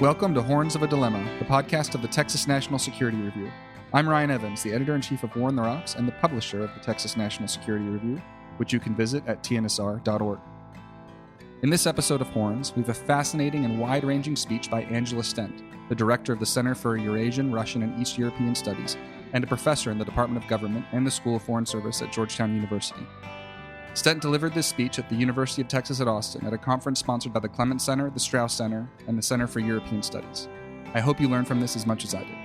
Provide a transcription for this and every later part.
Welcome to Horns of a Dilemma, the podcast of the Texas National Security Review. I'm Ryan Evans, the editor-in-chief of War on the Rocks and the publisher of the Texas National Security Review, which you can visit at tnsr.org. In this episode of Horns, we have a fascinating and wide-ranging speech by Angela Stent, the director of the Center for Eurasian, Russian, and East European Studies, and a professor in the Department of Government and the School of Foreign Service at Georgetown University. Stent delivered this speech at the University of Texas at Austin at a conference sponsored by the Clement Center, the Strauss Center, and the Center for European Studies. I hope you learned from this as much as I did.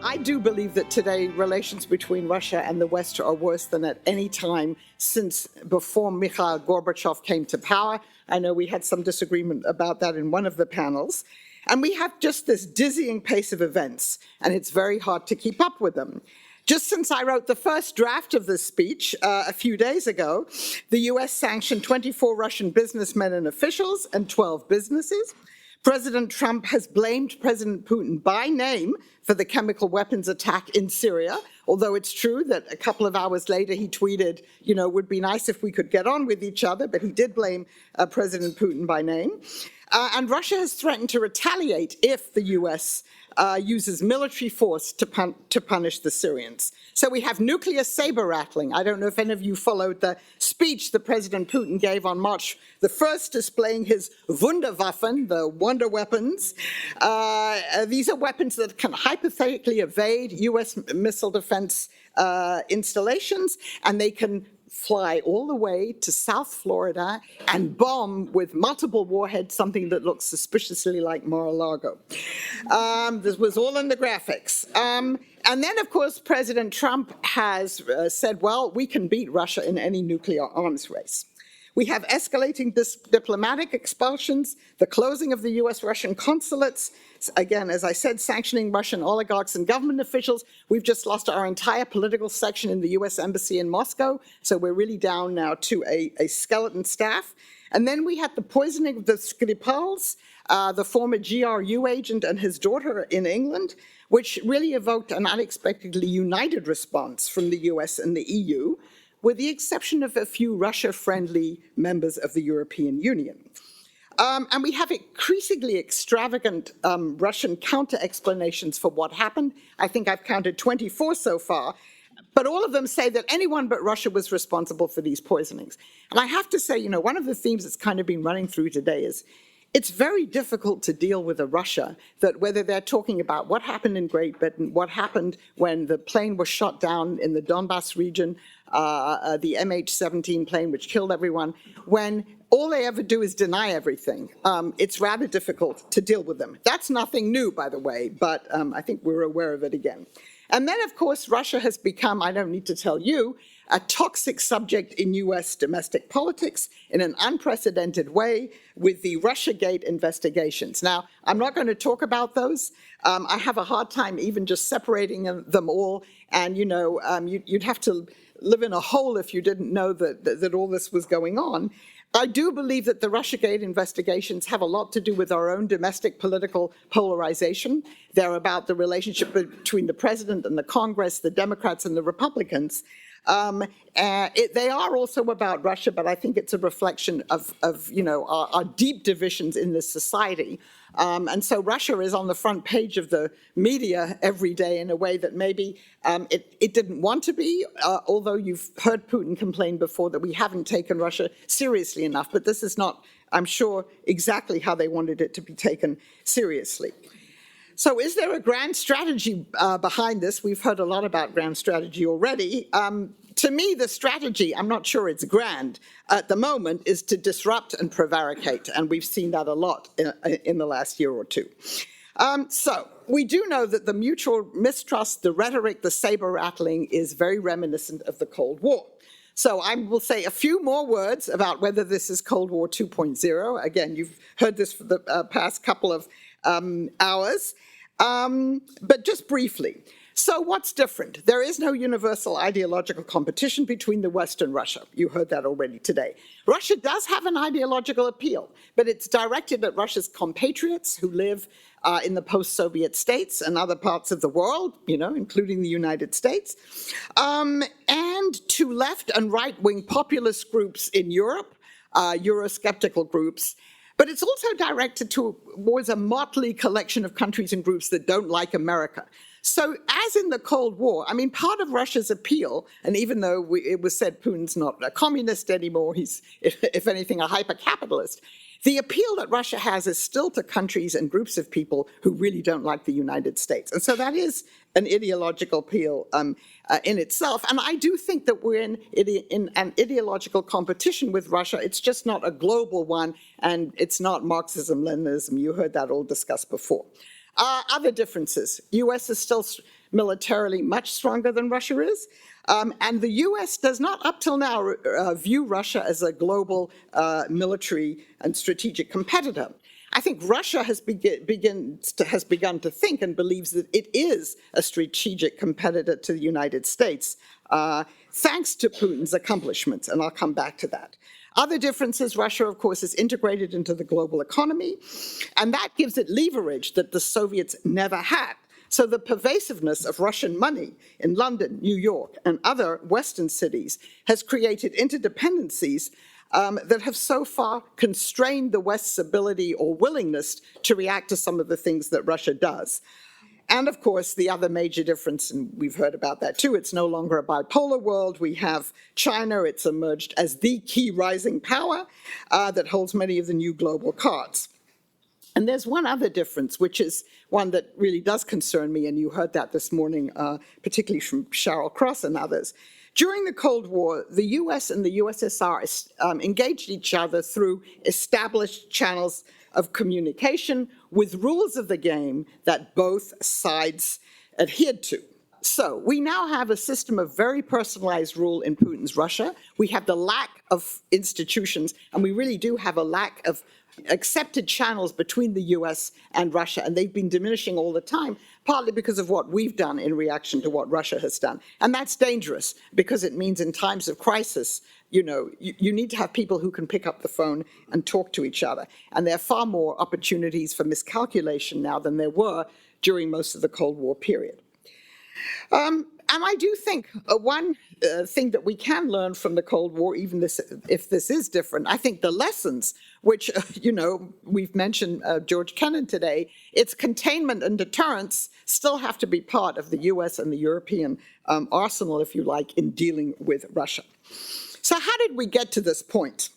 I do believe that today relations between Russia and the West are worse than at any time since before Mikhail Gorbachev came to power. I know we had some disagreement about that in one of the panels. And we have just this dizzying pace of events, and it's very hard to keep up with them. Just since I wrote the first draft of this speech a few days ago, the US sanctioned 24 Russian businessmen and officials and 12 businesses. President Trump has blamed President Putin by name for the chemical weapons attack in Syria, although it's true that a couple of hours later he tweeted, it would be nice if we could get on with each other, but he did blame President Putin by name. And Russia has threatened to retaliate if the US uses military force to punish the Syrians. So we have nuclear saber-rattling. I don't know if any of you followed the speech that President Putin gave on March the 1st, displaying his Wunderwaffen, the wonder weapons. These are weapons that can hypothetically evade US missile defense installations, and they can fly all the way to South Florida and bomb with multiple warheads something that looks suspiciously like Mar-a-Lago. This was all in the graphics. And then, of course, President Trump has said, well, we can beat Russia in any nuclear arms race. We have escalating diplomatic expulsions, the closing of the US-Russian consulates, again, as I said, sanctioning Russian oligarchs and government officials. We've just lost our entire political section in the US Embassy in Moscow, so we're really down now to a skeleton staff. And then we had the poisoning of the Skripals, the former GRU agent and his daughter in England, which really evoked an unexpectedly united response from the US and the EU, with the exception of a few Russia-friendly members of the European Union. And we have increasingly extravagant Russian counter-explanations for what happened. I think I've counted 24 so far, but all of them say that anyone but Russia was responsible for these poisonings. And I have to say, one of the themes that's kind of been running through today is it's very difficult to deal with a Russia that, whether they're talking about what happened in Great Britain, what happened when the plane was shot down in the Donbass region, the MH17 plane which killed everyone, when all they ever do is deny everything. It's rather difficult to deal with them. That's nothing new, by the way, but I think we're aware of it again. And then, of course, Russia has become, I don't need to tell you, a toxic subject in US domestic politics in an unprecedented way with the Russiagate investigations. Now, I'm not going to talk about those. I have a hard time even just separating them all. And, you'd have to live in a hole if you didn't know that all this was going on. I do believe that the Russiagate investigations have a lot to do with our own domestic political polarization. They're about the relationship between the president and the Congress, the Democrats and the Republicans. They are also about Russia, but I think it's a reflection of our deep divisions in this society. And so Russia is on the front page of the media every day in a way that maybe it didn't want to be, although you've heard Putin complain before that we haven't taken Russia seriously enough. But this is not, I'm sure, exactly how they wanted it to be taken seriously. So is there a grand strategy behind this? We've heard a lot about grand strategy already. To me, the strategy, I'm not sure it's grand at the moment, is to disrupt and prevaricate. And we've seen that a lot in the last year or two. So we do know that the mutual mistrust, the rhetoric, the saber-rattling is very reminiscent of the Cold War. So I will say a few more words about whether this is Cold War 2.0. Again, you've heard this for the past couple of hours. But just briefly. So what's different? There is no universal ideological competition between the West and Russia. You heard that already today. Russia does have an ideological appeal, but it's directed at Russia's compatriots who live in the post-Soviet states and other parts of the world, including the United States, and to left and right-wing populist groups in Europe, Eurosceptical groups, but it's also directed towards a motley collection of countries and groups that don't like America. So as in the Cold War, I mean, part of Russia's appeal, and even though it was said Putin's not a communist anymore, he's, if anything, a hyper-capitalist, the appeal that Russia has is still to countries and groups of people who really don't like the United States. And so that is an ideological appeal in itself. And I do think that we're in an ideological competition with Russia. It's just not a global one, and it's not Marxism, Leninism. You heard that all discussed before. Other differences. U.S. is still militarily much stronger than Russia is. And the U.S. does not, up till now, view Russia as a global military and strategic competitor. I think Russia has begun to think and believes that it is a strategic competitor to the United States, thanks to Putin's accomplishments, and I'll come back to that. Other differences, Russia, of course, is integrated into the global economy, and that gives it leverage that the Soviets never had. So the pervasiveness of Russian money in London, New York, and other Western cities has created interdependencies that have so far constrained the West's ability or willingness to react to some of the things that Russia does. And of course, the other major difference, and we've heard about that too, it's no longer a bipolar world. We have China, it's emerged as the key rising power that holds many of the new global cards. And there's one other difference, which is one that really does concern me, and you heard that this morning, particularly from Cheryl Cross and others. During the Cold War, the US and the USSR engaged each other through established channels of communication with rules of the game that both sides adhered to. So we now have a system of very personalized rule in Putin's Russia. We have the lack of institutions, and we really do have a lack of accepted channels between the US and Russia, and they've been diminishing all the time, partly because of what we've done in reaction to what Russia has done. And that's dangerous, because it means in times of crisis, you know, you need to have people who can pick up the phone and talk to each other. And there are far more opportunities for miscalculation now than there were during most of the Cold War period. And I do think one thing that we can learn from the Cold War, even if this is different, I think the lessons, which, you know, we've mentioned George Kennan today, its containment and deterrence still have to be part of the US and the European arsenal, if you like, in dealing with Russia. So how did we get to this point?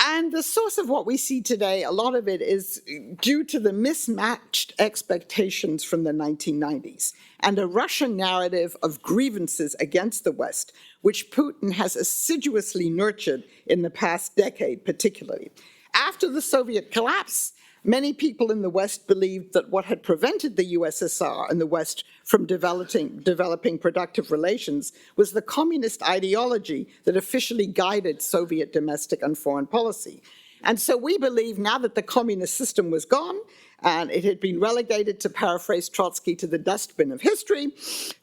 And the source of what we see today, a lot of it is due to the mismatched expectations from the 1990s and a Russian narrative of grievances against the West, which Putin has assiduously nurtured in the past decade, particularly. After the Soviet collapse, many people in the West believed that what had prevented the USSR and the West from developing productive relations was the communist ideology that officially guided Soviet domestic and foreign policy. And so we believe now that the communist system was gone and it had been relegated, to paraphrase Trotsky, to the dustbin of history,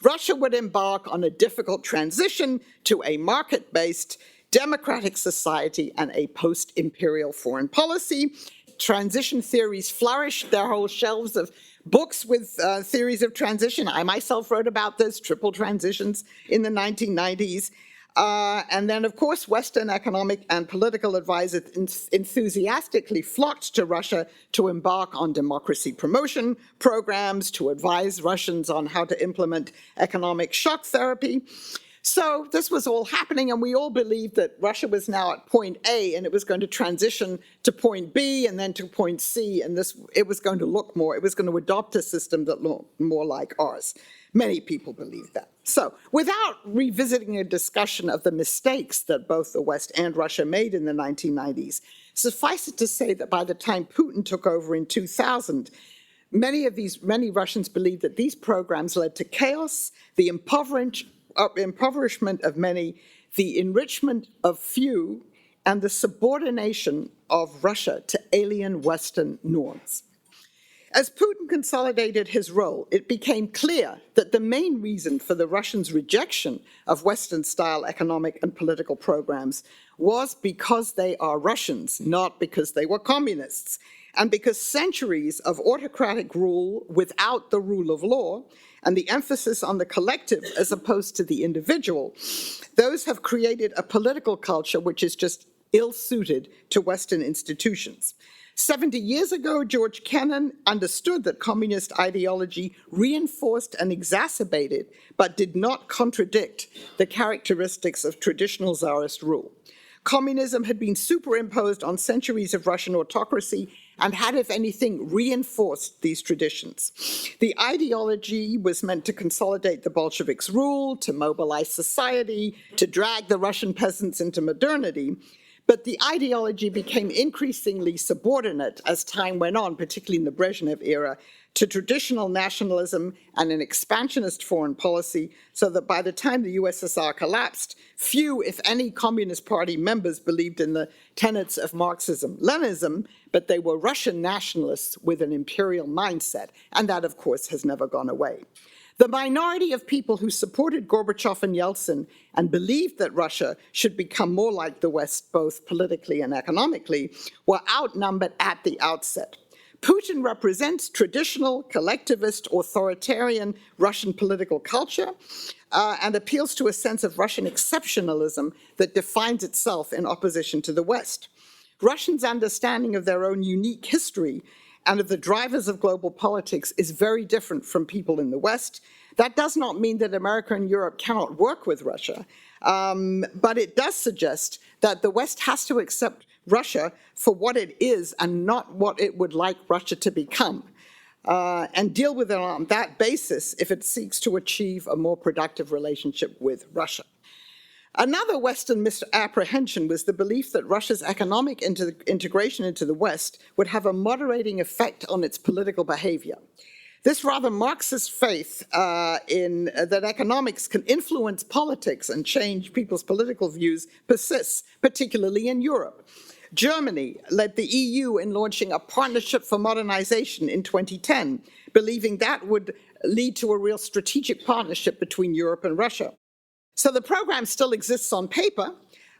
Russia would embark on a difficult transition to a market-based democratic society and a post-imperial foreign policy. Transition theories flourished, their whole shelves of books with theories of transition. I myself wrote about this, triple transitions in the 1990s. And then, of course, Western economic and political advisors enthusiastically flocked to Russia to embark on democracy promotion programs, to advise Russians on how to implement economic shock therapy. So this was all happening, and we all believed that Russia was now at point A, and it was going to transition to point B and then to point C, and it was going to adopt a system that looked more like ours. Many people believed that. So without revisiting a discussion of the mistakes that both the West and Russia made in the 1990s, suffice it to say that by the time Putin took over in 2000, many Russians believed that these programs led to chaos, the impoverishment of many, the enrichment of few, and the subordination of Russia to alien Western norms. As Putin consolidated his role, it became clear that the main reason for the Russians' rejection of Western-style economic and political programs was because they are Russians, not because they were communists, and because centuries of autocratic rule without the rule of law and the emphasis on the collective as opposed to the individual, those have created a political culture which is just ill-suited to Western institutions. 70 years ago, George Kennan understood that communist ideology reinforced and exacerbated, but did not contradict the characteristics of traditional Tsarist rule. Communism had been superimposed on centuries of Russian autocracy and had, if anything, reinforced these traditions. The ideology was meant to consolidate the Bolsheviks' rule, to mobilize society, to drag the Russian peasants into modernity. But the ideology became increasingly subordinate as time went on, particularly in the Brezhnev era, to traditional nationalism and an expansionist foreign policy, so that by the time the USSR collapsed, few, if any, Communist Party members believed in the tenets of Marxism-Leninism, but they were Russian nationalists with an imperial mindset, and that, of course, has never gone away. The minority of people who supported Gorbachev and Yeltsin and believed that Russia should become more like the West, both politically and economically, were outnumbered at the outset. Putin represents traditional, collectivist, authoritarian Russian political culture and appeals to a sense of Russian exceptionalism that defines itself in opposition to the West. Russians' understanding of their own unique history and of the drivers of global politics is very different from people in the West. That does not mean that America and Europe cannot work with Russia, but it does suggest that the West has to accept Russia for what it is and not what it would like Russia to become, and deal with it on that basis if it seeks to achieve a more productive relationship with Russia. Another Western misapprehension was the belief that Russia's economic integration into the West would have a moderating effect on its political behavior. This rather Marxist faith in that economics can influence politics and change people's political views persists, particularly in Europe. Germany led the EU in launching a partnership for modernization in 2010, believing that would lead to a real strategic partnership between Europe and Russia. So the program still exists on paper,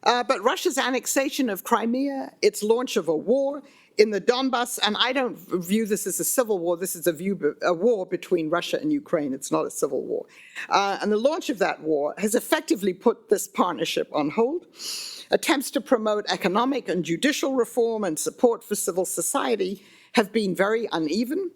but Russia's annexation of Crimea, its launch of a war in the Donbass, and I don't view this as a civil war, this is a war between Russia and Ukraine, it's not a civil war. And the launch of that war has effectively put this partnership on hold. Attempts to promote economic and judicial reform and support for civil society have been very uneven,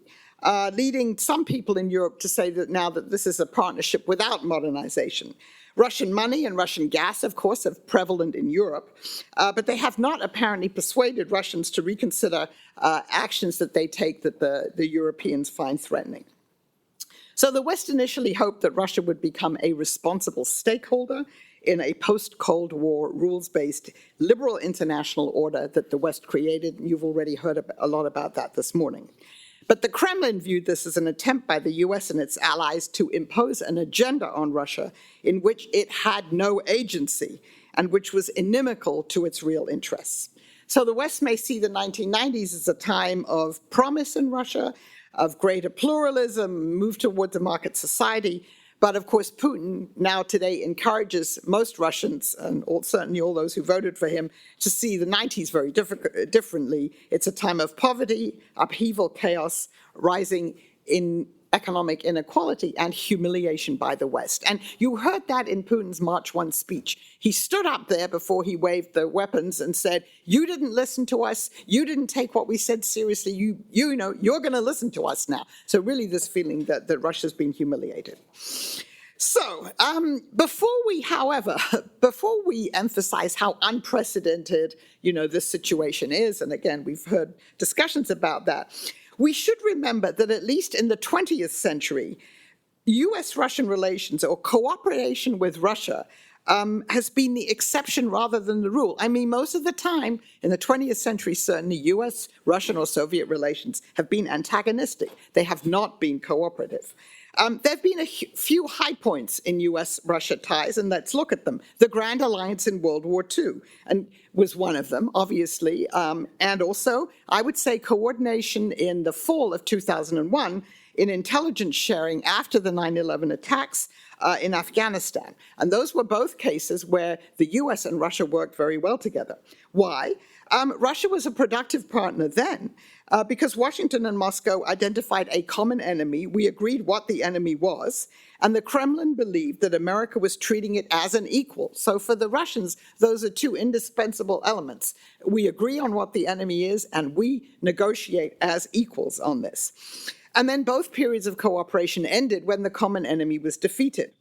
leading some people in Europe to say that now that this is a partnership without modernization. Russian money and Russian gas, of course, are prevalent in Europe, but they have not apparently persuaded Russians to reconsider actions that they take that the Europeans find threatening. So the West initially hoped that Russia would become a responsible stakeholder in a post-Cold War, rules-based liberal international order that the West created. You've already heard a lot about that this morning. But the Kremlin viewed this as an attempt by the US and its allies to impose an agenda on Russia in which it had no agency and which was inimical to its real interests. So the West may see the 1990s as a time of promise in Russia, of greater pluralism, move towards a market society. But of course, Putin now today encourages most Russians, and certainly all those who voted for him, to see the 90s very differently. It's a time of poverty, upheaval, chaos, rising in economic inequality, and humiliation by the West. And you heard that in Putin's March 1 speech. He stood up there before he waved the weapons and said, you didn't listen to us, you didn't take what we said seriously, you know, you're going to listen to us now. So really this feeling that Russia's been humiliated. So before we emphasize how unprecedented, this situation is, and again, we've heard discussions about that, we should remember that at least in the 20th century, US-Russian relations or cooperation with Russia has been the exception rather than the rule. I mean, most of the time in the 20th century, certainly US, Russian, or Soviet relations have been antagonistic. They have not been cooperative. There have been a few high points in US-Russia ties, and let's look at them. The Grand Alliance in World War II was one of them, obviously, and also, I would say, coordination in the fall of 2001 in intelligence sharing after the 9/11 attacks in Afghanistan. And those were both cases where the US and Russia worked very well together. Why? Russia was a productive partner then because Washington and Moscow identified a common enemy. We agreed what the enemy was, and the Kremlin believed that America was treating it as an equal. So for the Russians, those are two indispensable elements. We agree on what the enemy is, and we negotiate as equals on this. And then both periods of cooperation ended when the common enemy was defeated.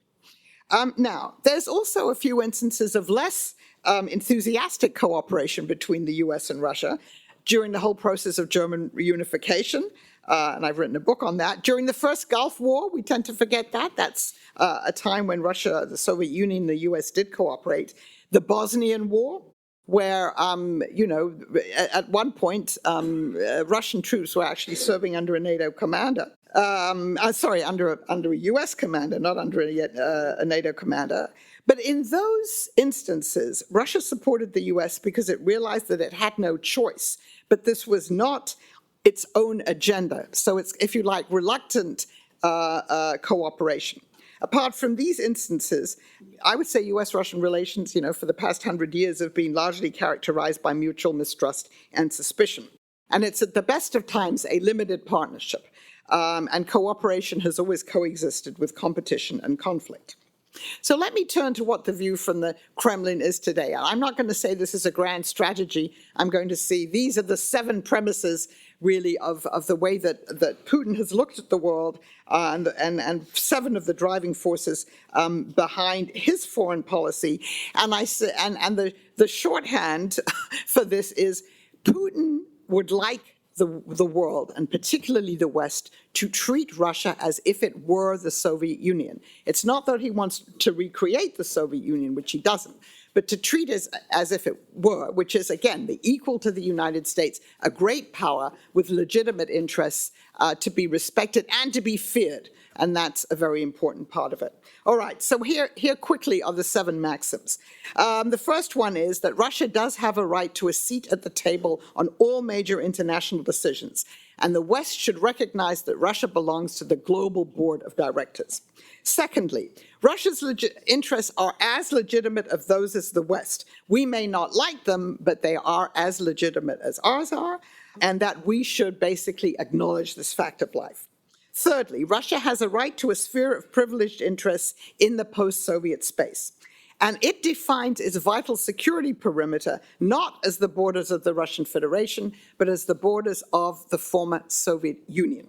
Now, there's also a few instances of less enthusiastic cooperation between the US and Russia during the whole process of German reunification, and I've written a book on that. During the first Gulf War, we tend to forget that. That's a time when Russia, the Soviet Union, the US did cooperate. The Bosnian War, where, at one point, Russian troops were actually serving under a NATO commander. Under a US commander, not under a NATO commander. But in those instances, Russia supported the US because it realized that it had no choice. But this was not its own agenda. So it's, if you like, reluctant cooperation. Apart from these instances, I would say US-Russian relations, for the past 100 years have been largely characterized by mutual mistrust and suspicion. And it's at the best of times a limited partnership. And cooperation has always coexisted with competition and conflict. So let me turn to what the view from the Kremlin is today. I'm not going to say this is a grand strategy. I'm going to see these are the 7 premises, really, of the way that Putin has looked at the world and 7 of the driving forces behind his foreign policy. And the shorthand for this is Putin would like the world, and particularly the West, to treat Russia as if it were the Soviet Union. It's not that he wants to recreate the Soviet Union, which he doesn't, but to treat it as if it were, which is, again, the equal to the United States, a great power with legitimate interests to be respected and to be feared. And that's a very important part of it. All right, so here quickly are the 7 maxims. The first one is that Russia does have a right to a seat at the table on all major international decisions, and the West should recognize that Russia belongs to the global board of directors. Secondly, Russia's interests are as legitimate of those as the West. We may not like them, but they are as legitimate as ours are, and that we should basically acknowledge this fact of life. Thirdly, Russia has a right to a sphere of privileged interests in the post-Soviet space, and it defines its vital security perimeter not as the borders of the Russian Federation, but as the borders of the former Soviet Union.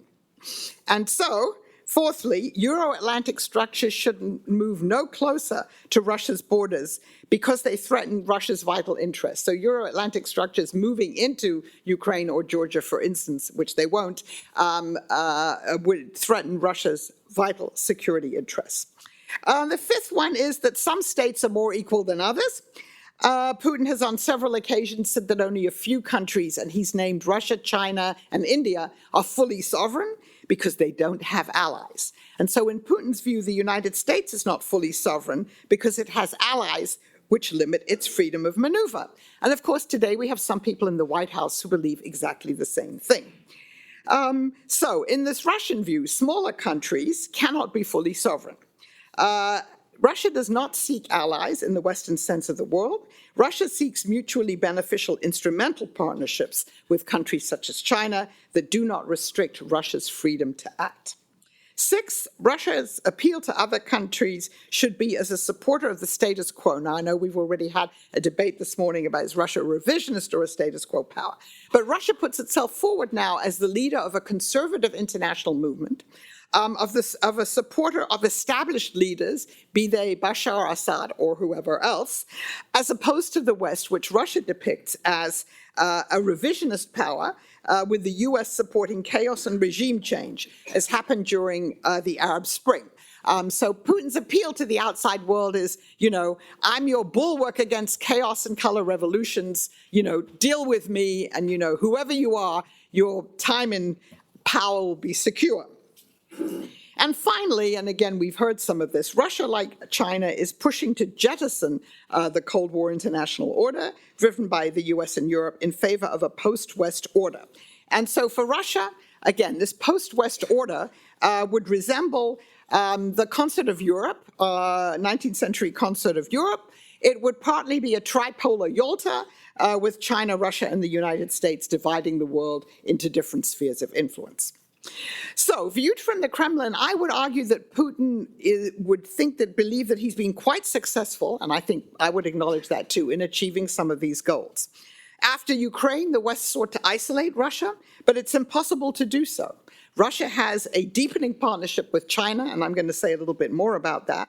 And so, fourthly, Euro-Atlantic structures should move no closer to Russia's borders because they threaten Russia's vital interests. So Euro-Atlantic structures moving into Ukraine or Georgia, for instance, which they won't, would threaten Russia's vital security interests. The fifth one is that some states are more equal than others. Putin has on several occasions said that only a few countries, and he's named Russia, China, and India, are fully sovereign because they don't have allies. And so in Putin's view, the United States is not fully sovereign because it has allies which limit its freedom of maneuver. And of course, today we have some people in the White House who believe exactly the same thing. So in this Russian view, smaller countries cannot be fully sovereign. Russia does not seek allies in the Western sense of the world. Russia seeks mutually beneficial instrumental partnerships with countries such as China that do not restrict Russia's freedom to act. 6, Russia's appeal to other countries should be as a supporter of the status quo. Now, I know we've already had a debate this morning about is Russia a revisionist or a status quo power. But Russia puts itself forward now as the leader of a conservative international movement, of a supporter of established leaders, be they Bashar Assad or whoever else, as opposed to the West, which Russia depicts as a revisionist power, with the US supporting chaos and regime change, as happened during the Arab Spring. So Putin's appeal to the outside world is, I'm your bulwark against chaos and color revolutions, deal with me, and, whoever you are, your time in power will be secure. And finally, and again, we've heard some of this, Russia, like China, is pushing to jettison the Cold War international order, driven by the US and Europe, in favor of a post-West order. And so for Russia, Again, this post-West order would resemble the Concert of Europe, 19th century Concert of Europe. It would partly be a tripolar Yalta with China, Russia, and the United States dividing the world into different spheres of influence. So, viewed from the Kremlin, I would argue that Putin believe that he's been quite successful, and I think I would acknowledge that too, in achieving some of these goals. After Ukraine, the West sought to isolate Russia, but it's impossible to do so. Russia has a deepening partnership with China, and I'm going to say a little bit more about that.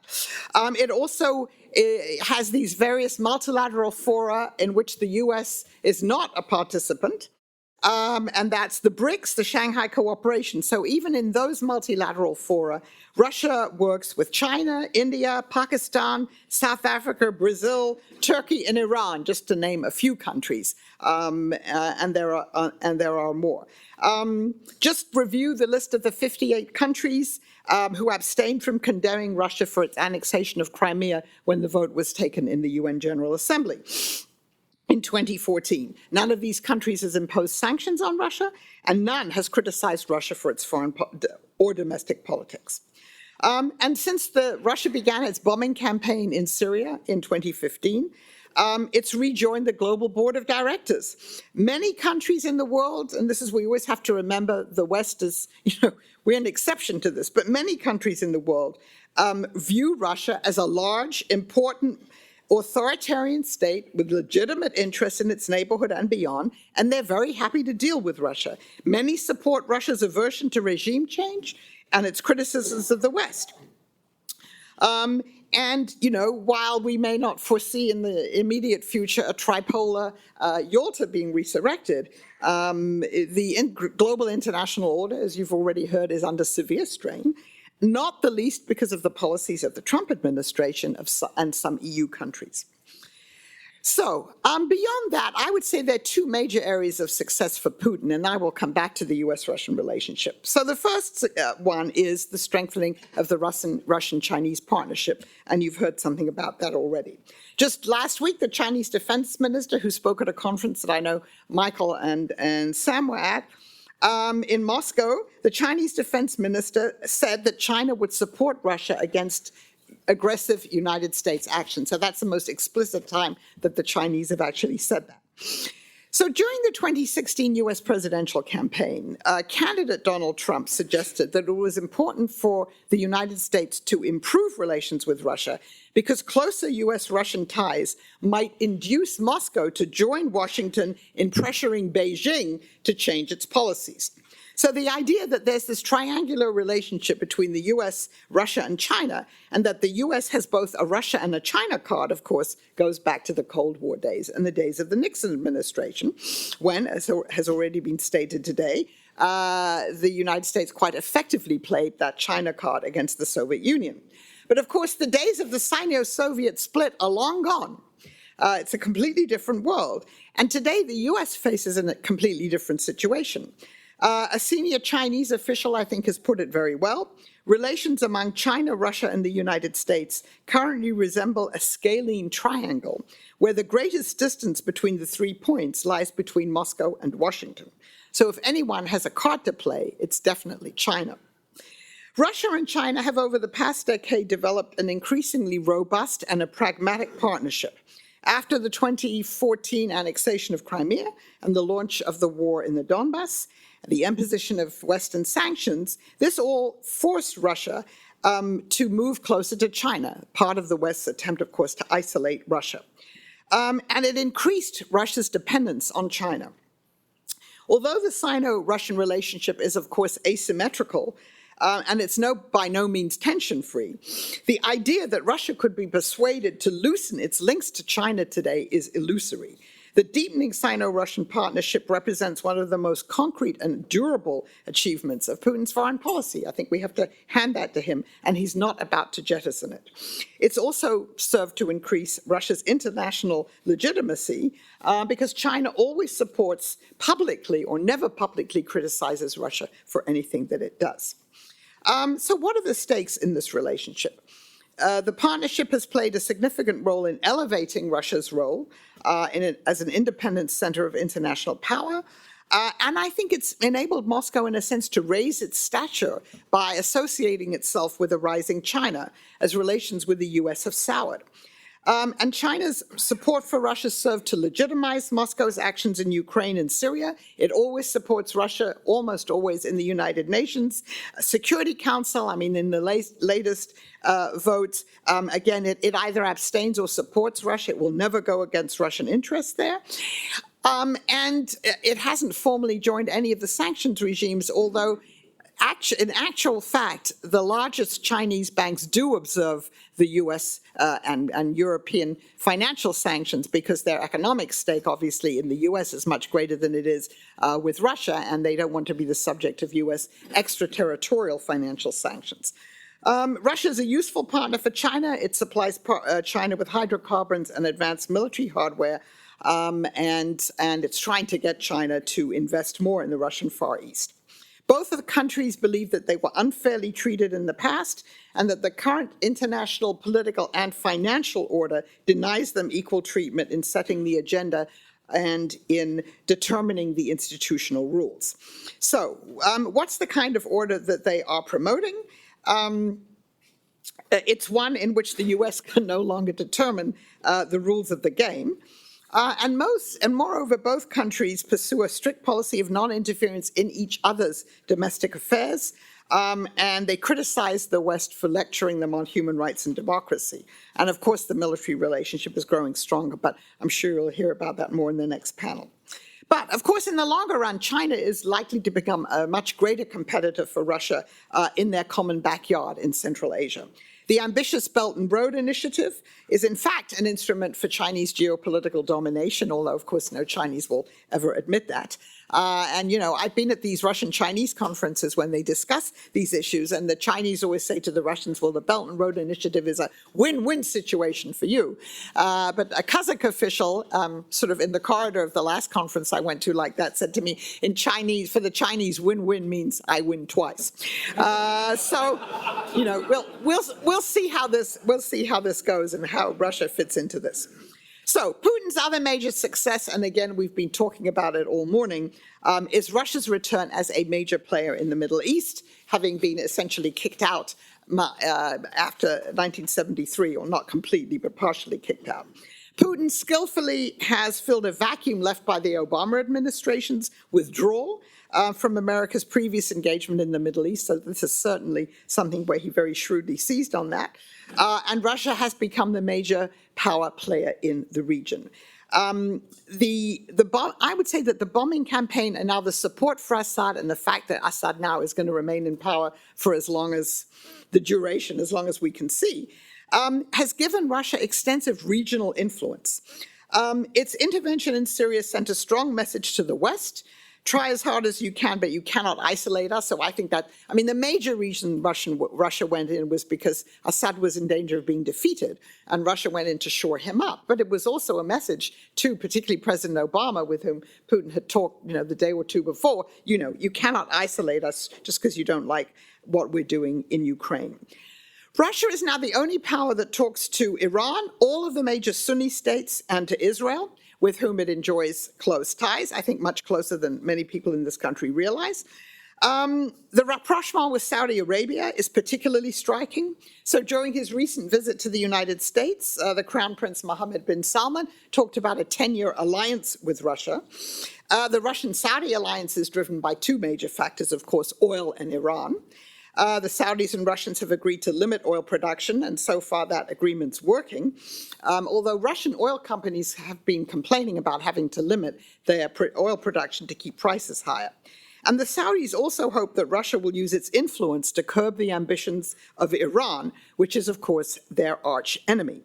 It also has these various multilateral fora in which the US is not a participant. And that's the BRICS, the Shanghai Cooperation. So even in those multilateral fora, Russia works with China, India, Pakistan, South Africa, Brazil, Turkey, and Iran, just to name a few countries. And there are more. Just review the list of the 58 countries who abstained from condemning Russia for its annexation of Crimea when the vote was taken in the UN General Assembly. In 2014, none of these countries has imposed sanctions on Russia, and none has criticized Russia for its foreign or domestic politics. And since Russia began its bombing campaign in Syria in 2015, it's rejoined the Global Board of Directors. Many countries in the world, and this is, we always have to remember the West is, we're an exception to this, but many countries in the world view Russia as a large, important, authoritarian state with legitimate interests in its neighborhood and beyond, and they're very happy to deal with Russia. Many support Russia's aversion to regime change and its criticisms of the West. And, while we may not foresee in the immediate future a tripolar Yalta being resurrected, the global international order, as you've already heard, is under severe strain, not the least because of the policies of the Trump administration and some EU countries. So beyond that, I would say there are two major areas of success for Putin, and I will come back to the US-Russian relationship. So the first one is the strengthening of the Russian-Chinese partnership, and you've heard something about that already. Just last week, the Chinese defense minister, who spoke at a conference that I know Michael and Sam were at, in Moscow, the Chinese defense minister said that China would support Russia against aggressive United States action. So that's the most explicit time that the Chinese have actually said that. So during the 2016 US presidential campaign, candidate Donald Trump suggested that it was important for the United States to improve relations with Russia because closer US-Russian ties might induce Moscow to join Washington in pressuring Beijing to change its policies. So the idea that there's this triangular relationship between the US, Russia, and China, and that the US has both a Russia and a China card, of course, goes back to the Cold War days and the days of the Nixon administration, when, as has already been stated today, the United States quite effectively played that China card against the Soviet Union. But of course, the days of the Sino-Soviet split are long gone. It's a completely different world. And today, the US faces a completely different situation. A senior Chinese official, I think, has put it very well. Relations among China, Russia, and the United States currently resemble a scalene triangle, where the greatest distance between the 3 points lies between Moscow and Washington. So if anyone has a card to play, it's definitely China. Russia and China have over the past decade developed an increasingly robust and a pragmatic partnership. After the 2014 annexation of Crimea and the launch of the war in the Donbass, the imposition of Western sanctions, this all forced Russia to move closer to China, part of the West's attempt, of course, to isolate Russia. And it increased Russia's dependence on China. Although the Sino-Russian relationship is, of course, asymmetrical, and it's by no means tension-free, the idea that Russia could be persuaded to loosen its links to China today is illusory. The deepening Sino-Russian partnership represents one of the most concrete and durable achievements of Putin's foreign policy. I think we have to hand that to him, and he's not about to jettison it. It's also served to increase Russia's international legitimacy because China always supports publicly or never publicly criticizes Russia for anything that it does. So what are the stakes in this relationship? The partnership has played a significant role in elevating Russia's role as an independent center of international power. And I think it's enabled Moscow, in a sense, to raise its stature by associating itself with a rising China, as relations with the US have soured. And China's support for Russia served to legitimize Moscow's actions in Ukraine and Syria. It always supports Russia, almost always in the United Nations Security Council. I mean, in the latest votes, again, it either abstains or supports Russia. It will never go against Russian interests there. And it hasn't formally joined any of the sanctions regimes, although in actual fact, the largest Chinese banks do observe the US and European financial sanctions because their economic stake, obviously, in the US is much greater than it is with Russia, and they don't want to be the subject of US extraterritorial financial sanctions. Russia is a useful partner for China. It supplies China with hydrocarbons and advanced military hardware, and it's trying to get China to invest more in the Russian Far East. Both of the countries believe that they were unfairly treated in the past and that the current international political and financial order denies them equal treatment in setting the agenda and in determining the institutional rules. So what's the kind of order that they are promoting? It's one in which the US can no longer determine the rules of the game. And moreover, both countries pursue a strict policy of non-interference in each other's domestic affairs, and they criticize the West for lecturing them on human rights and democracy. And of course, the military relationship is growing stronger, but I'm sure you'll hear about that more in the next panel. But of course, in the longer run, China is likely to become a much greater competitor for Russia in their common backyard in Central Asia. The ambitious Belt and Road Initiative is, in fact, an instrument for Chinese geopolitical domination, although, of course, no Chinese will ever admit that. And, you know, I've been at these Russian-Chinese conferences when they discuss these issues, and the Chinese always say to the Russians, well, the Belt and Road Initiative is a win-win situation for you. But a Kazakh official, sort of in the corridor of the last conference I went to like that, said to me, in Chinese, for the Chinese, win-win means I win twice. So, you know, we'll see how this goes and how Russia fits into this. So Putin's other major success, and again, we've been talking about it all morning, is Russia's return as a major player in the Middle East, having been essentially kicked out after 1973, or not completely, but partially kicked out. Putin skillfully has filled a vacuum left by the Obama administration's withdrawal from America's previous engagement in the Middle East. So this is certainly something where he very shrewdly seized on that. And Russia has become the major power player in the region. I would say that the bombing campaign and now the support for Assad and the fact that Assad now is going to remain in power for as long as the duration, as long as we can see, has given Russia extensive regional influence. Its intervention in Syria sent a strong message to the West. Try as hard as you can, but you cannot isolate us. So I think that, I mean, the major reason Russia went in was because Assad was in danger of being defeated, and Russia went in to shore him up. But it was also a message to particularly President Obama, with whom Putin had talked, you know, the day or two before, you know, you cannot isolate us just because you don't like what we're doing in Ukraine. Russia is now the only power that talks to Iran, all of the major Sunni states, and to Israel, with whom it enjoys close ties, I think much closer than many people in this country realize. The rapprochement with Saudi Arabia is particularly striking. So during his recent visit to the United States, the Crown Prince Mohammed bin Salman talked about a 10-year alliance with Russia. The Russian-Saudi alliance is driven by two major factors, of course, oil and Iran. The Saudis and Russians have agreed to limit oil production, and so far that agreement's working, although Russian oil companies have been complaining about having to limit their oil production to keep prices higher. And the Saudis also hope that Russia will use its influence to curb the ambitions of Iran, which is, of course, their arch enemy.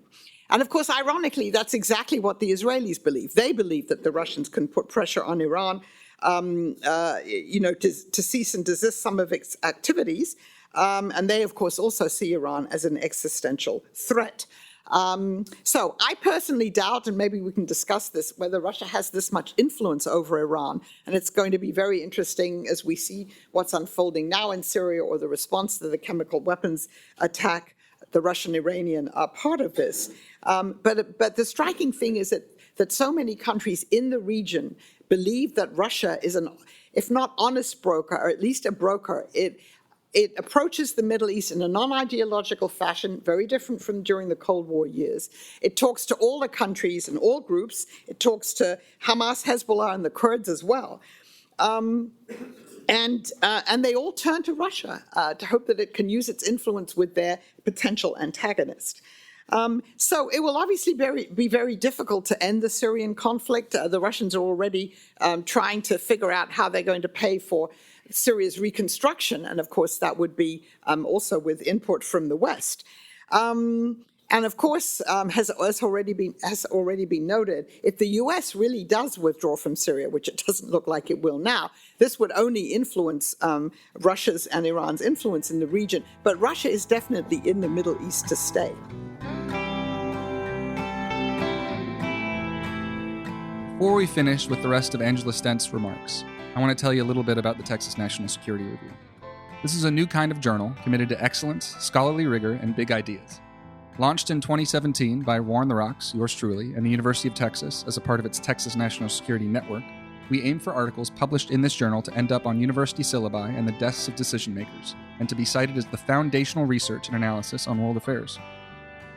And of course, ironically, that's exactly what the Israelis believe. They believe that the Russians can put pressure on Iran to cease and desist some of its activities. And they, of course, also see Iran as an existential threat. So I personally doubt, and maybe we can discuss this, whether Russia has this much influence over Iran. And it's going to be very interesting as we see what's unfolding now in Syria, or the response to the chemical weapons attack. The Russian-Iranian are part of this. But the striking thing is that so many countries in the region believe that Russia is an, if not honest broker, or at least a broker. It approaches the Middle East in a non-ideological fashion, very different from during the Cold War years. It talks to all the countries and all groups. It talks to Hamas, Hezbollah, and the Kurds as well. And they all turn to Russia to hope that it can use its influence with their potential antagonist. So it will obviously be very difficult to end the Syrian conflict. The Russians are already trying to figure out how they're going to pay for Syria's reconstruction, and of course that would be also with input from the West. And of course, has already been noted, if the U.S. really does withdraw from Syria, which it doesn't look like it will now, this would only influence Russia's and Iran's influence in the region. But Russia is definitely in the Middle East to stay. Before we finish with the rest of Angela Stent's remarks, I want to tell you a little bit about the Texas National Security Review. This is a new kind of journal committed to excellence, scholarly rigor, and big ideas. Launched in 2017 by War on the Rocks, yours truly, and the University of Texas as a part of its Texas National Security Network, we aim for articles published in this journal to end up on university syllabi and the desks of decision makers, and to be cited as the foundational research and analysis on world affairs.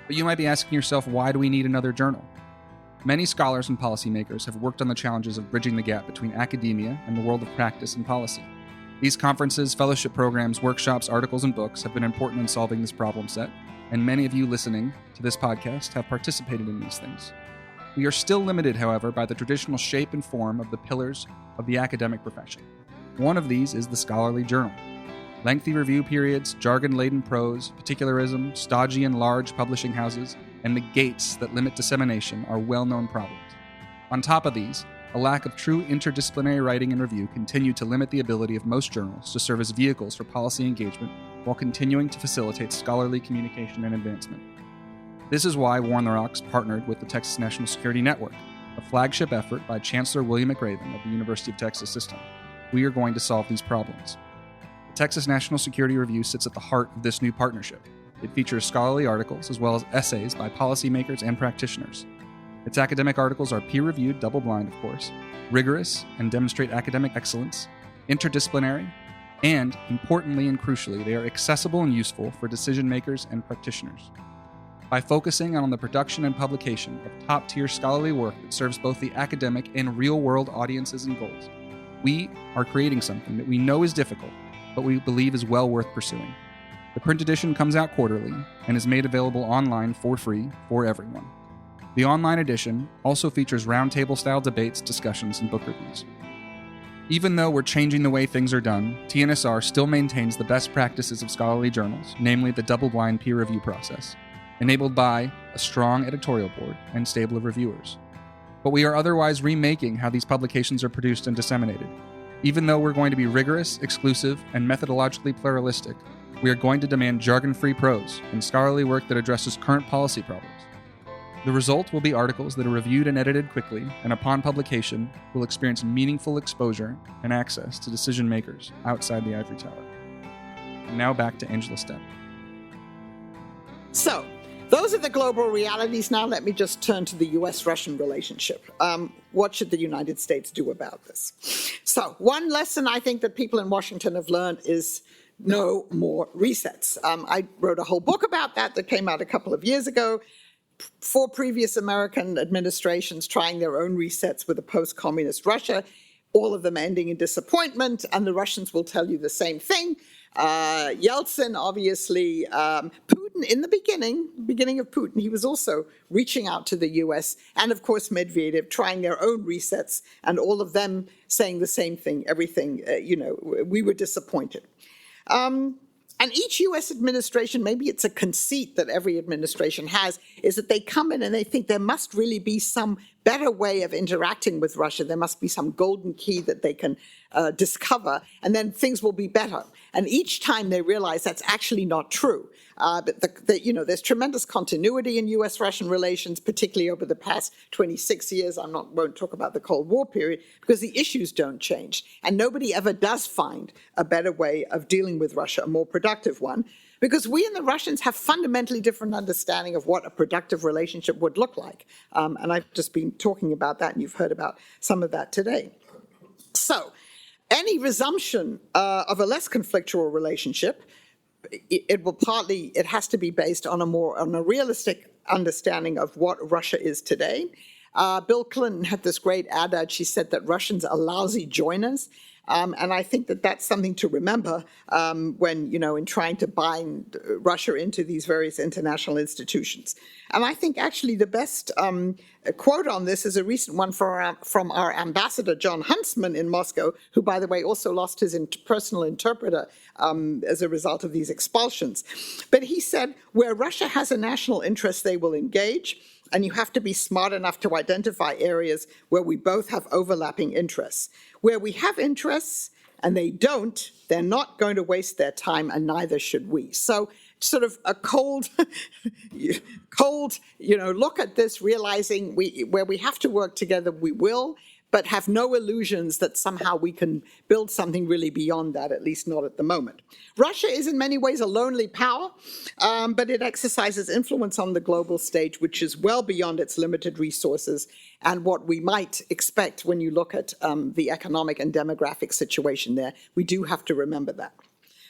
But you might be asking yourself, why do we need another journal? Many scholars and policymakers have worked on the challenges of bridging the gap between academia and the world of practice and policy. These conferences, fellowship programs, workshops, articles, and books have been important in solving this problem set, and many of you listening to this podcast have participated in these things. We are still limited, however, by the traditional shape and form of the pillars of the academic profession. One of these is the scholarly journal. Lengthy review periods, jargon-laden prose, particularism, stodgy and large publishing houses, and the gates that limit dissemination are well-known problems. On top of these, a lack of true interdisciplinary writing and review continue to limit the ability of most journals to serve as vehicles for policy engagement while continuing to facilitate scholarly communication and advancement. This is why War on the Rocks partnered with the Texas National Security Network, a flagship effort by Chancellor William McRaven of the University of Texas System. We are going to solve these problems. The Texas National Security Review sits at the heart of this new partnership. It features scholarly articles as well as essays by policymakers and practitioners. Its academic articles are peer-reviewed, double-blind, of course, rigorous, and demonstrate academic excellence, interdisciplinary, and, importantly and crucially, they are accessible and useful for decision-makers and practitioners. By focusing on the production and publication of top-tier scholarly work that serves both the academic and real-world audiences and goals, we are creating something that we know is difficult, but we believe is well worth pursuing. The print edition comes out quarterly and is made available online for free for everyone. The online edition also features roundtable-style debates, discussions, and book reviews. Even though we're changing the way things are done, TNSR still maintains the best practices of scholarly journals, namely the double-blind peer review process, enabled by a strong editorial board and stable of reviewers. But we are otherwise remaking how these publications are produced and disseminated. Even though we're going to be rigorous, exclusive, and methodologically pluralistic, we are going to demand jargon-free prose and scholarly work that addresses current policy problems. The result will be articles that are reviewed and edited quickly, and upon publication, will experience meaningful exposure and access to decision makers outside the ivory tower. And now back to Angela Stent. So, those are the global realities. Now let me just turn to the U.S.-Russian relationship. What should the United States do about this? So, one lesson I think that people in Washington have learned is no more resets. I wrote a whole book about that came out a couple of years ago. 4 previous American administrations trying their own resets with a post-communist Russia, all of them ending in disappointment, and the Russians will tell you the same thing. Yeltsin, obviously, Putin in the beginning of Putin, he was also reaching out to the US, and of course Medvedev trying their own resets, and all of them saying the same thing, everything, we were disappointed. And each US administration, maybe it's a conceit that every administration has, is that they come in and they think there must really be some better way of interacting with Russia. There must be some golden key that they can discover, and then things will be better. And each time they realize that's actually not true. There's tremendous continuity in US-Russian relations, particularly over the past 26 years. Won't talk about the Cold War period, because the issues don't change. And nobody ever does find a better way of dealing with Russia, a more productive one, because we and the Russians have fundamentally different understanding of what a productive relationship would look like. And I've just been talking about that, and you've heard about some of that today. So any resumption of a less conflictual relationship, it has to be based on a realistic understanding of what Russia is today. Bill Clinton had this great adage. She said that Russians are lousy joiners. And I think that that's something to remember when, in trying to bind Russia into these various international institutions. And I think actually the best quote on this is a recent one from our ambassador, John Huntsman in Moscow, who, by the way, also lost his personal interpreter as a result of these expulsions. But he said, where Russia has a national interest, they will engage. And you have to be smart enough to identify areas where we both have overlapping interests. Where we have interests and they don't, they're not going to waste their time, and neither should we. So sort of a cold, look at this, realizing where we have to work together, we will, but have no illusions that somehow we can build something really beyond that, at least not at the moment. Russia is in many ways a lonely power, but it exercises influence on the global stage, which is well beyond its limited resources and what we might expect when you look at the economic and demographic situation there. We do have to remember that.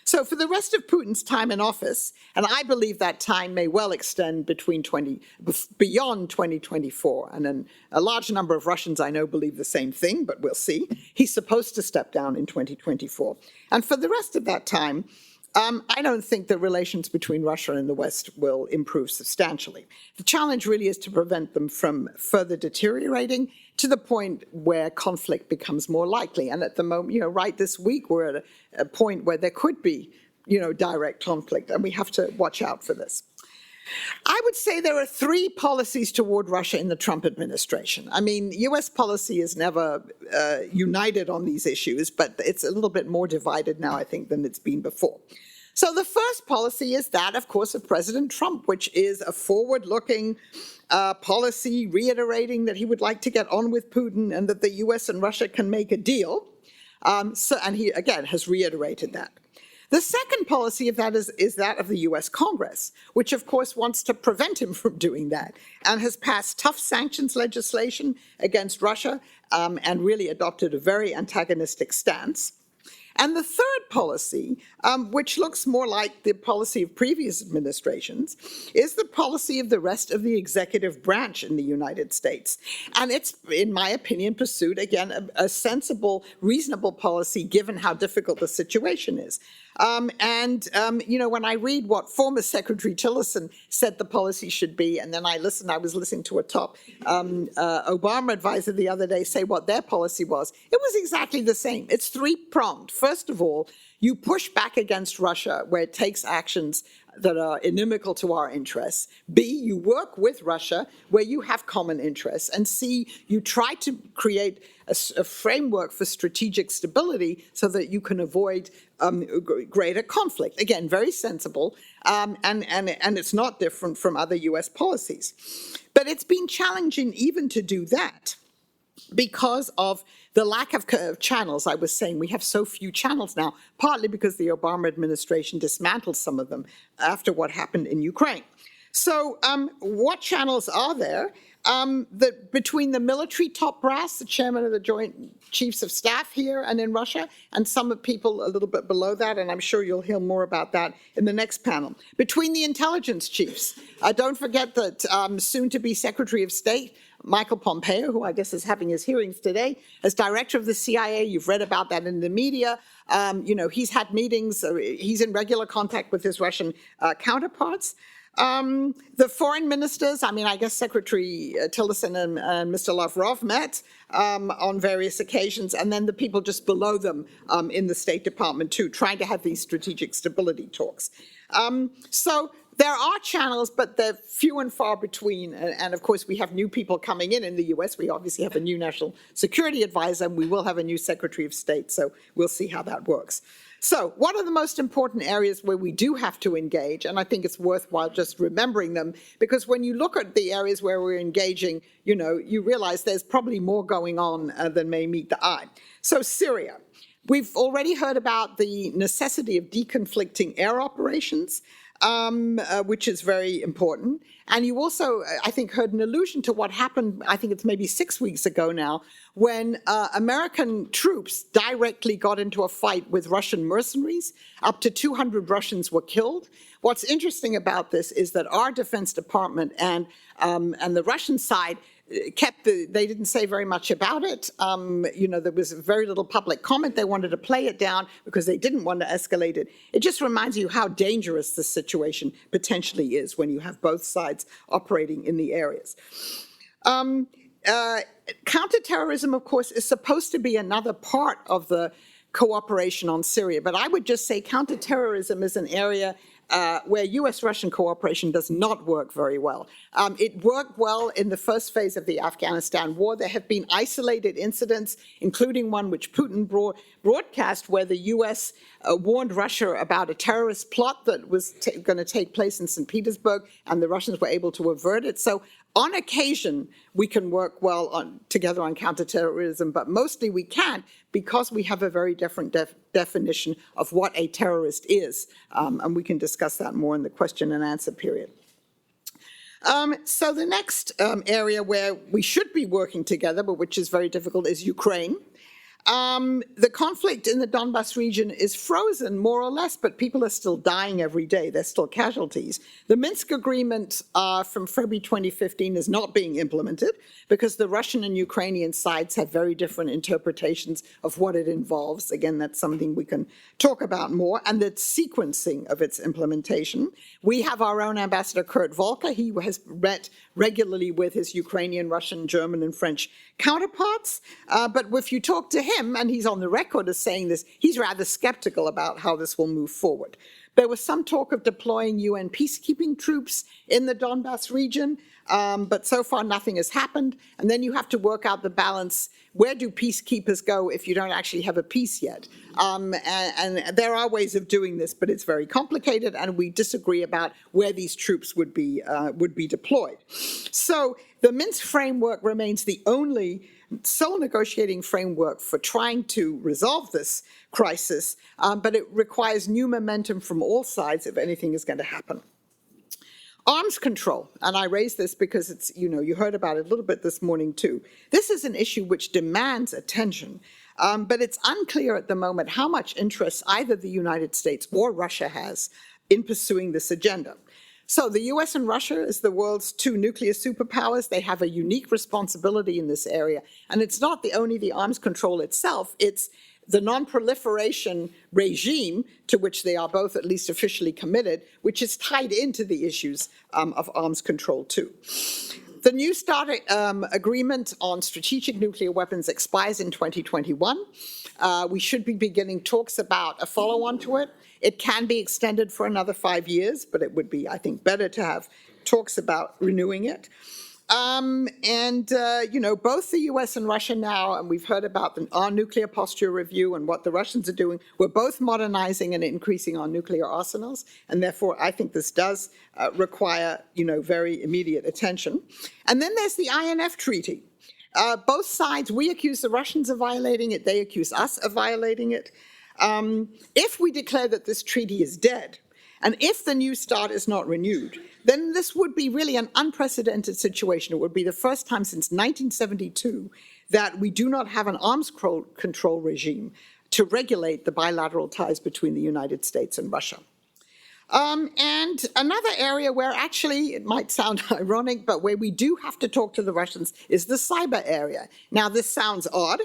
So for the rest of Putin's time in office, and I believe that time may well extend beyond 2024, and then a large number of Russians I know believe the same thing, but we'll see. He's supposed to step down in 2024. And for the rest of that time, I don't think the relations between Russia and the West will improve substantially. The challenge really is to prevent them from further deteriorating to the point where conflict becomes more likely. And at the moment, right this week, we're at a point where there could be, direct conflict, and we have to watch out for this. I would say there are three policies toward Russia in the Trump administration. I mean, U.S. policy is never united on these issues, but it's a little bit more divided now, I think, than it's been before. So the first policy is that, of course, of President Trump, which is a forward-looking policy reiterating that he would like to get on with Putin and that the U.S. and Russia can make a deal. And he, again, has reiterated that. The second policy of that is that of the U.S. Congress, which, of course, wants to prevent him from doing that and has passed tough sanctions legislation against Russia and really adopted a very antagonistic stance. And the third policy, which looks more like the policy of previous administrations, is the policy of the rest of the executive branch in the United States. And it's, in my opinion, pursued, again, a sensible, reasonable policy given how difficult the situation is. When I read what former Secretary Tillerson said the policy should be, and then I was listening to a top Obama advisor the other day say what their policy was, it was exactly the same. It's three-pronged. First of all, you push back against Russia where it takes actions that are inimical to our interests. B, you work with Russia where you have common interests. And C, you try to create a framework for strategic stability so that you can avoid greater conflict. Again, very sensible, and it's not different from other U.S. policies. But it's been challenging even to do that because of the lack of channels. I was saying we have so few channels now, partly because the Obama administration dismantled some of them after what happened in Ukraine. So what channels are there? Between the military top brass, the chairman of the Joint Chiefs of Staff here and in Russia, and some people a little bit below that, and I'm sure you'll hear more about that in the next panel. Between the intelligence chiefs, don't forget that soon-to-be Secretary of State, Michael Pompeo, who I guess is having his hearings today, as director of the CIA, you've read about that in the media. He's had meetings, he's in regular contact with his Russian counterparts. The foreign ministers, I guess Secretary Tillerson and Mr. Lavrov met on various occasions, and then the people just below them in the State Department too, trying to have these strategic stability talks. So there are channels, but they're few and far between. And of course, we have new people coming in the U.S. We obviously have a new national security advisor, and we will have a new Secretary of State. So we'll see how that works. So what are the most important areas where we do have to engage? And I think it's worthwhile just remembering them, because when you look at the areas where we're engaging, you realize there's probably more going on than may meet the eye. So Syria. We've already heard about the necessity of deconflicting air operations. which is very important. And you also, I think, heard an allusion to what happened, I think it's maybe 6 weeks ago now, when American troops directly got into a fight with Russian mercenaries. Up to 200 Russians were killed. What's interesting about this is that our Defense Department and the Russian side they didn't say very much about it. There was very little public comment. They wanted to play it down because they didn't want to escalate it. It just reminds you how dangerous this situation potentially is when you have both sides operating in the areas. Counterterrorism, of course, is supposed to be another part of the cooperation on Syria, but I would just say counterterrorism is an area where U.S.-Russian cooperation does not work very well. It worked well in the first phase of the Afghanistan war. There have been isolated incidents, including one which Putin broadcast, where the U.S. Warned Russia about a terrorist plot that was going to take place in St. Petersburg, and the Russians were able to avert it. So on occasion, we can work well together on counterterrorism, but mostly we can't because we have a very different definition of what a terrorist is. And we can discuss that more in the question and answer period. So the next area where we should be working together, but which is very difficult, is Ukraine. The conflict in the Donbas region is frozen, more or less, but people are still dying every day. There's still casualties. The Minsk agreement from February 2015 is not being implemented because the Russian and Ukrainian sides have very different interpretations of what it involves. Again, that's something we can talk about more, and the sequencing of its implementation. We have our own ambassador, Kurt Volker. He has met regularly with his Ukrainian, Russian, German, and French counterparts. But if you talk to him, and he's on the record as saying this, he's rather skeptical about how this will move forward. There was some talk of deploying UN peacekeeping troops in the Donbas region, but so far nothing has happened. And then you have to work out the balance. Where do peacekeepers go if you don't actually have a peace yet? And there are ways of doing this, but it's very complicated, and we disagree about where these troops would be deployed. So the Minsk framework remains the only sole negotiating framework for trying to resolve this crisis, but it requires new momentum from all sides if anything is going to happen. Arms control, and I raise this because it's, you heard about it a little bit this morning too. This is an issue which demands attention, but it's unclear at the moment how much interest either the United States or Russia has in pursuing this agenda. So the US and Russia, as the world's two nuclear superpowers, they have a unique responsibility in this area. And it's not only the arms control itself, it's the non-proliferation regime to which they are both at least officially committed, which is tied into the issues of arms control too. The New START agreement on strategic nuclear weapons expires in 2021. We should be beginning talks about a follow-on to it. It can be extended for another 5 years, but it would be, I think, better to have talks about renewing it. Both the US and Russia now, and we've heard about our nuclear posture review and what the Russians are doing, we're both modernizing and increasing our nuclear arsenals, and therefore I think this does require, very immediate attention. And then there's the INF Treaty. Both sides, we accuse the Russians of violating it, they accuse us of violating it. If we declare that this treaty is dead, and if the New START is not renewed, then this would be really an unprecedented situation. It would be the first time since 1972 that we do not have an arms control regime to regulate the bilateral ties between the United States and Russia. And another area where actually, it might sound ironic, but where we do have to talk to the Russians is the cyber area. Now, this sounds odd.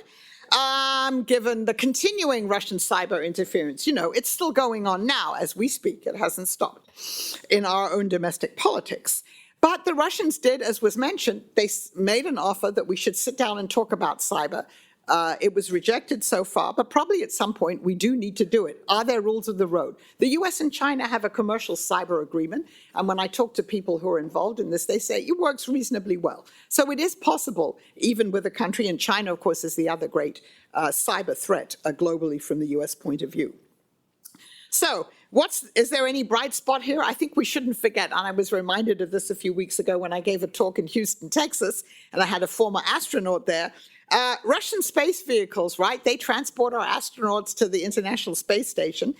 Given the continuing Russian cyber interference. It's still going on now as we speak. It hasn't stopped in our own domestic politics. But the Russians did, as was mentioned, they made an offer that we should sit down and talk about cyber. It was rejected so far, but probably at some point we do need to do it. Are there rules of the road? The US and China have a commercial cyber agreement, and when I talk to people who are involved in this, they say it works reasonably well. So it is possible, even with a country, and China, of course, is the other great cyber threat globally from the US point of view. So is there any bright spot here? I think we shouldn't forget, and I was reminded of this a few weeks ago when I gave a talk in Houston, Texas, and I had a former astronaut there. Russian space vehicles, right? They transport our astronauts to the International Space Station.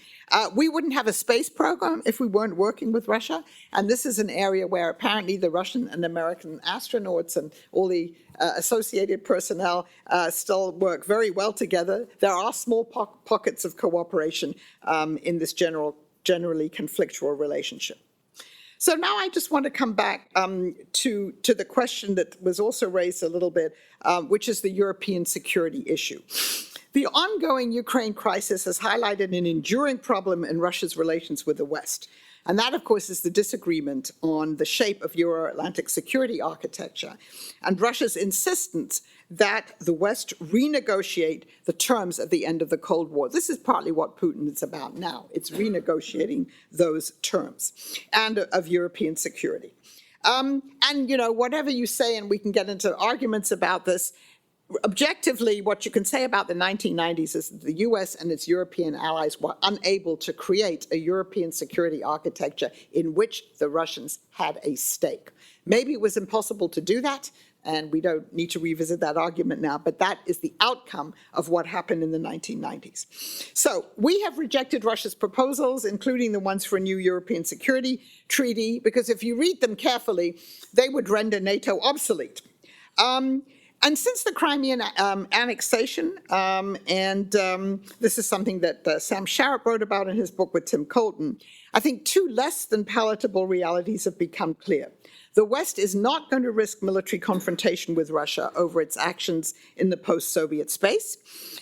We wouldn't have a space program if we weren't working with Russia. And this is an area where apparently the Russian and American astronauts and all the associated personnel still work very well together. There are small pockets of cooperation in this generally conflictual relationship. So now I just want to come back to the question that was also raised a little bit, which is the European security issue. The ongoing Ukraine crisis has highlighted an enduring problem in Russia's relations with the West. And that, of course, is the disagreement on the shape of Euro-Atlantic security architecture and Russia's insistence that the West renegotiate the terms at the end of the Cold War. This is partly what Putin is about now. It's renegotiating those terms and of European security. And, whatever you say, and we can get into arguments about this, objectively, what you can say about the 1990s is that the US and its European allies were unable to create a European security architecture in which the Russians had a stake. Maybe it was impossible to do that, and we don't need to revisit that argument now, but that is the outcome of what happened in the 1990s. So we have rejected Russia's proposals, including the ones for a new European security treaty, because if you read them carefully, they would render NATO obsolete. And since the Crimean annexation, this is something that Sam Sharap wrote about in his book with Tim Colton, I think two less than palatable realities have become clear. The West is not going to risk military confrontation with Russia over its actions in the post-Soviet space.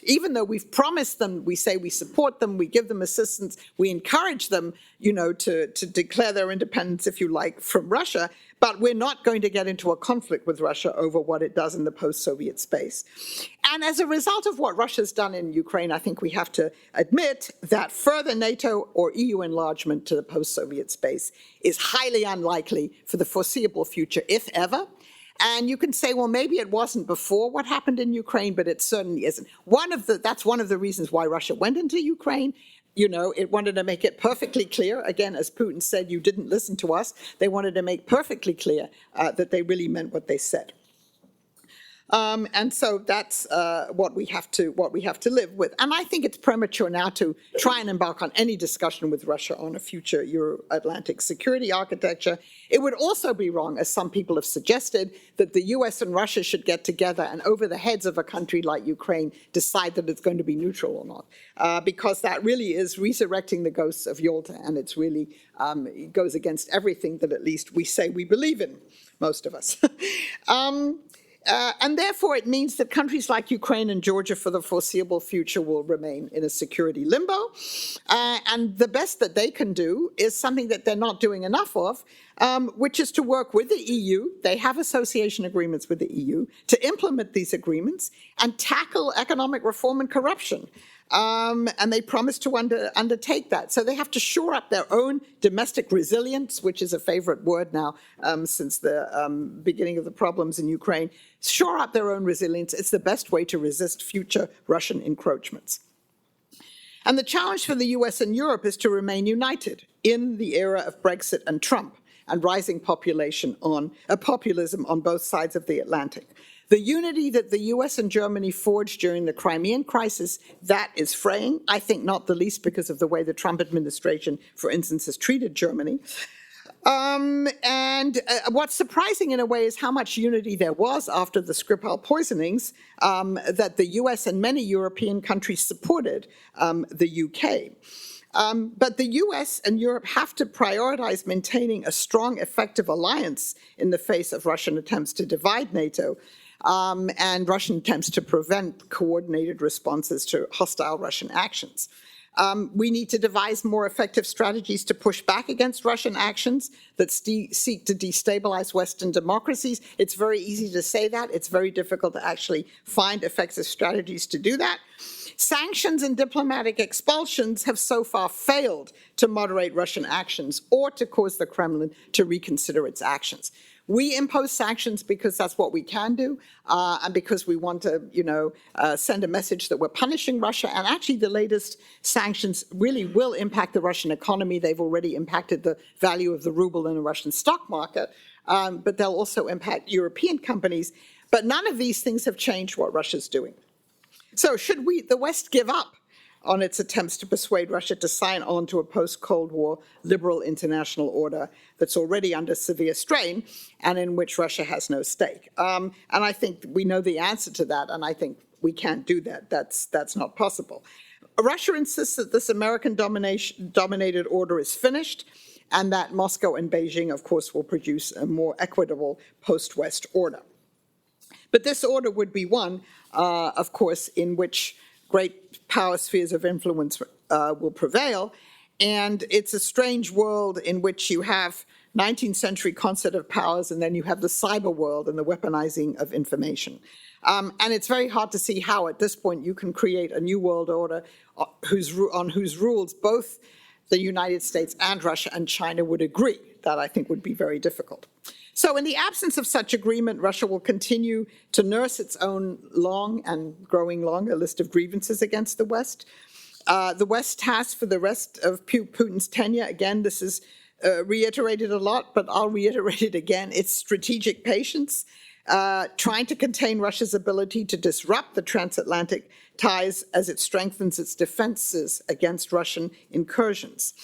Even though we've promised them, we say we support them, we give them assistance, we encourage them, to declare their independence, if you like, from Russia, but we're not going to get into a conflict with Russia over what it does in the post-Soviet space. And as a result of what Russia's done in Ukraine, I think we have to admit that further NATO or EU enlargement to the post-Soviet space is highly unlikely for the foreseeable future, if ever. And you can say, well, maybe it wasn't before what happened in Ukraine, but it certainly isn't. That's one of the reasons why Russia went into Ukraine. It wanted to make it perfectly clear. Again, as Putin said, you didn't listen to us. They wanted to make perfectly clear that they really meant what they said. And so that's what we have to live with. And I think it's premature now to try and embark on any discussion with Russia on a future Euro-Atlantic security architecture. It would also be wrong, as some people have suggested, that the US and Russia should get together and over the heads of a country like Ukraine decide that it's going to be neutral or not, because that really is resurrecting the ghosts of Yalta, and it's really it goes against everything that at least we say we believe in, most of us. And therefore, it means that countries like Ukraine and Georgia for the foreseeable future will remain in a security limbo. And the best that they can do is something that they're not doing enough of, which is to work with the EU. They have association agreements with the EU to implement these agreements and tackle economic reform and corruption. And they promised to undertake that. So they have to shore up their own domestic resilience, which is a favorite word now since the beginning of the problems in Ukraine. Shore up their own resilience. It's the best way to resist future Russian encroachments. And the challenge for the US and Europe is to remain united in the era of Brexit and Trump and rising populism on both sides of the Atlantic. The unity that the US and Germany forged during the Crimean crisis, that is fraying, I think not the least because of the way the Trump administration, for instance, has treated Germany. And what's surprising in a way is how much unity there was after the Skripal poisonings, that the US and many European countries supported the UK. But the US and Europe have to prioritize maintaining a strong, effective alliance in the face of Russian attempts to divide NATO and Russian attempts to prevent coordinated responses to hostile Russian actions. We need to devise more effective strategies to push back against Russian actions that seek to destabilize Western democracies. It's very easy to say that. It's very difficult to actually find effective strategies to do that. Sanctions and diplomatic expulsions have so far failed to moderate Russian actions or to cause the Kremlin to reconsider its actions. We impose sanctions because that's what we can do, and because we want to, send a message that we're punishing Russia. And actually, the latest sanctions really will impact the Russian economy. They've already impacted the value of the ruble in the Russian stock market, but they'll also impact European companies. But none of these things have changed what Russia's doing. So should the West give up on its attempts to persuade Russia to sign on to a post-Cold War liberal international order that's already under severe strain and in which Russia has no stake? And I think we know the answer to that, and I think we can't do that. That's not possible. Russia insists that this American-dominated order is finished, and that Moscow and Beijing, of course, will produce a more equitable post-West order. But this order would be one, of course, in which great power spheres of influence will prevail. And it's a strange world in which you have 19th century concert of powers, and then you have the cyber world and the weaponizing of information. And it's very hard to see how, at this point, you can create a new world order on whose rules both the United States and Russia and China would agree. That, I think, would be very difficult. So in the absence of such agreement, Russia will continue to nurse its own long and growing longer list of grievances against the West. The West has, for the rest of Putin's tenure, again, this is reiterated a lot, but I'll reiterate it again, it's strategic patience, trying to contain Russia's ability to disrupt the transatlantic ties as it strengthens its defenses against Russian incursions.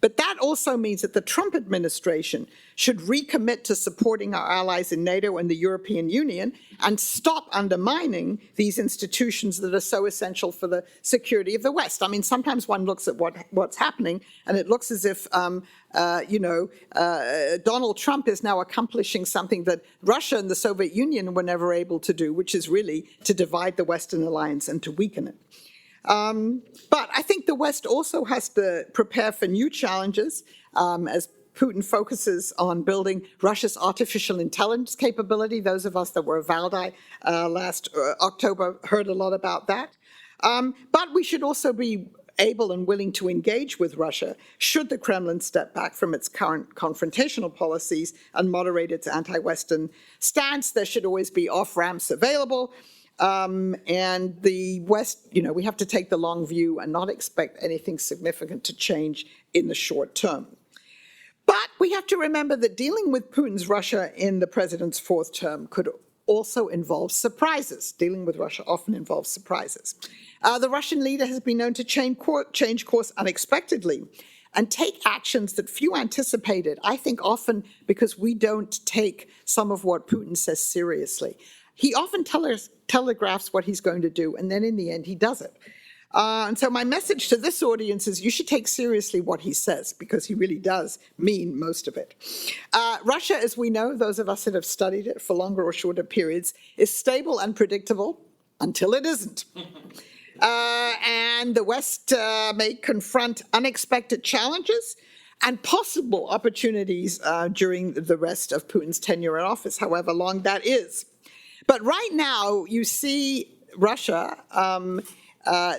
But that also means that the Trump administration should recommit to supporting our allies in NATO and the European Union and stop undermining these institutions that are so essential for the security of the West. I mean, sometimes one looks at what's happening and it looks as if Donald Trump is now accomplishing something that Russia and the Soviet Union were never able to do, which is really to divide the Western alliance and to weaken it. But I think the West also has to prepare for new challenges as Putin focuses on building Russia's artificial intelligence capability. Those of us that were at Valdai last October heard a lot about that. But we should also be able and willing to engage with Russia should the Kremlin step back from its current confrontational policies and moderate its anti-Western stance. There should always be off-ramps available. And the West, we have to take the long view and not expect anything significant to change in the short term. But we have to remember that dealing with Putin's Russia in the president's fourth term could also involve surprises. Dealing with Russia often involves surprises. The Russian leader has been known to change course unexpectedly and take actions that few anticipated, I think often because we don't take some of what Putin says seriously. He often telegraphs what he's going to do, and then in the end, he does it. And so my message to this audience is you should take seriously what he says, because he really does mean most of it. Russia, as we know, those of us that have studied it for longer or shorter periods, is stable and predictable until it isn't. And the West may confront unexpected challenges and possible opportunities during the rest of Putin's tenure in office, however long that is. But right now, you see Russia,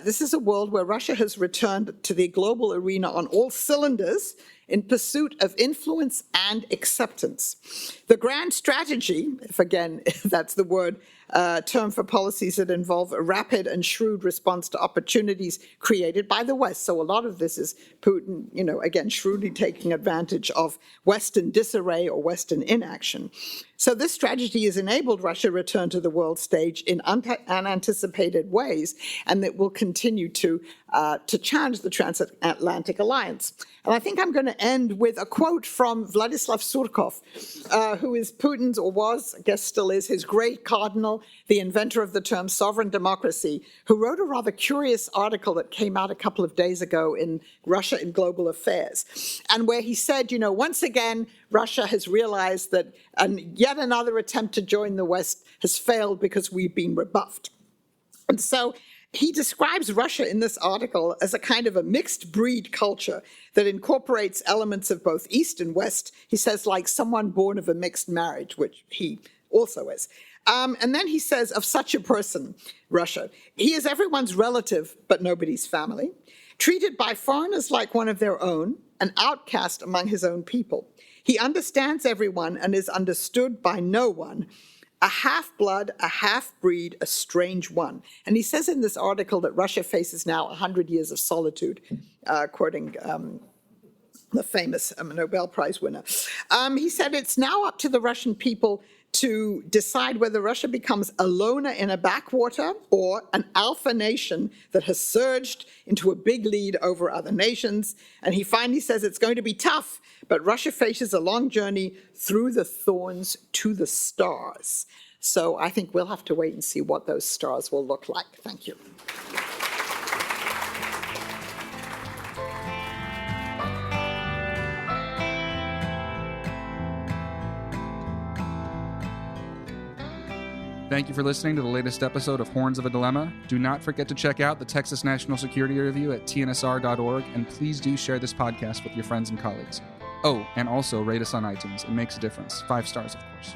this is a world where Russia has returned to the global arena on all cylinders in pursuit of influence and acceptance. The grand strategy, if again that's the word, term for policies that involve a rapid and shrewd response to opportunities created by the West. So a lot of this is Putin, again, shrewdly taking advantage of Western disarray or Western inaction. So this strategy has enabled Russia to return to the world stage in unanticipated ways, and it will continue to challenge the transatlantic alliance. And I think I'm going to end with a quote from Vladislav Surkov, who is Putin's, or was, I guess still is, his great cardinal, the inventor of the term sovereign democracy, who wrote a rather curious article that came out a couple of days ago in Russia in Global Affairs, and where he said, once again, Russia has realized that yet another attempt to join the West has failed because we've been rebuffed. And so he describes Russia in this article as a kind of a mixed breed culture that incorporates elements of both East and West. He says, like someone born of a mixed marriage, which he also is. And then he says of such a person, Russia, he is everyone's relative, but nobody's family, treated by foreigners like one of their own, an outcast among his own people. He understands everyone and is understood by no one. A half-blood, a half-breed, a strange one. And he says in this article that Russia faces now 100 years of solitude, quoting the famous Nobel Prize winner. He said, it's now up to the Russian people to decide whether Russia becomes a loner in a backwater or an alpha nation that has surged into a big lead over other nations. And he finally says it's going to be tough, but Russia faces a long journey through the thorns to the stars. So I think we'll have to wait and see what those stars will look like. Thank you. Thank you for listening to the latest episode of Horns of a Dilemma. Do not forget to check out the Texas National Security Review at tnsr.org, and please do share this podcast with your friends and colleagues. Oh, and also rate us on iTunes. It makes a difference. 5 stars, of course.